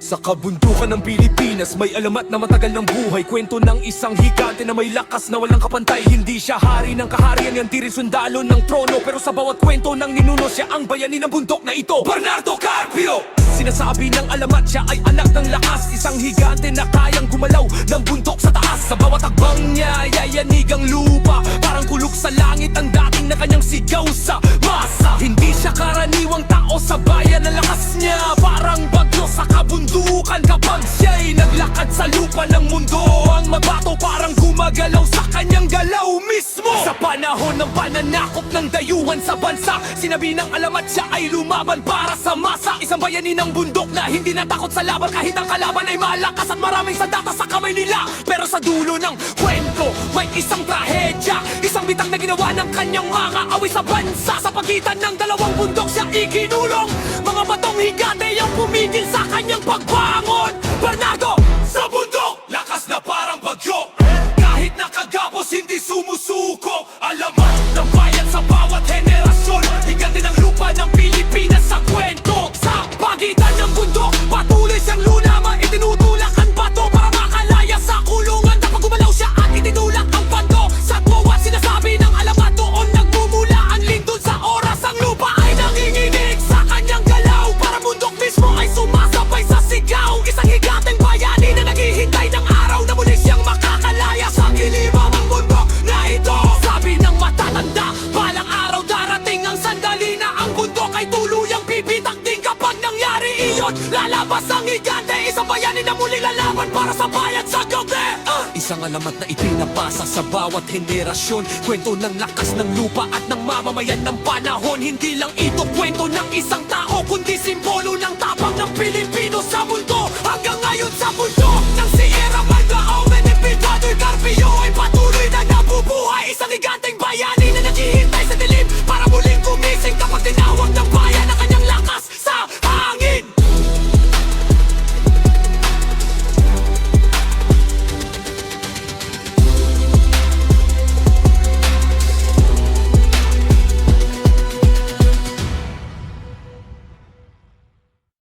Sa kabundukan ng Pilipinas, may alamat na matagal ng buhay. Kwento ng isang higante na may lakas na walang kapantay. Hindi siya hari ng kaharian, yan di rin sundalo ng trono. Pero sa bawat kwento ng ninuno, siya ang bayani ng bundok na ito, Bernardo Carpio! Sinasabi ng alamat, siya ay anak ng lakas. Isang higante na kayang gumalaw ng bundok sa taas. Sa bawat akbang niya, yayanig ang lupa. Parang kulog sa langit ang dating na kanyang sigaw sa masa. Hindi siya karaniwang tao sa bayan, ang lakas niya parang bagyo sa kabundukan. Kapag siya'y naglakad sa lupa ng mundo, ang mabato parang gumagalaw sa kanyang galaw mismo. Sa panahon ng pananakop ng dayuhan sa bansa, sinabi ng alamat, siya ay lumaban para sa masa. Isang bayani ng bundok na hindi natakot sa laban, kahit ang kalaban ay malakas at maraming sandata sa kamay nila. Pero sa dulo ng kwento, may isang trahedya, isang bitang na ginawa ng kanyang mga away sa bansa. Sa pagitan ng dalawang bundok siya ikinulong, mga batong higante ang pumigil sa kanyang pagbangon. Bernardo sa bundok, lakas na parang bagyo, kahit nakagapos hindi sumusuko. Alamat ng bayan sa bawat henerasyon, higante ng lupa ng Pilipinas sa kwento. Sa pagitan ng bundok, patuloy siyang lunama, itinutulak ang bato para makalaya sa kulungan. Kapag gumalaw siya at itinulak ang bando, sa tuwa sinasabi ng alamat, doon nagmumula ang lindol sa oras. Ang lupa ay nanginginig sa kanyang galaw, para bundok mismo ay sumasabay sa sigaw. Isang higanteng bayani na naghihintay ng araw na muli siyang makakalaya sa kilibang ang bundok na ito. Sabi ng matatanda, balang araw darating ang sandali na ang bundok ay tuluyang pipitak din. Kapag nangyari iyon, lalabas ang higante, isang bayani na muli lalaban para sa bayan sa gabi. Isang alamat na ipinapasa sa bawat henerasyon, kwento ng lakas ng lupa at ng mamamayan ng panahon. Hindi lang ito kwento ng isang tao, kundi simple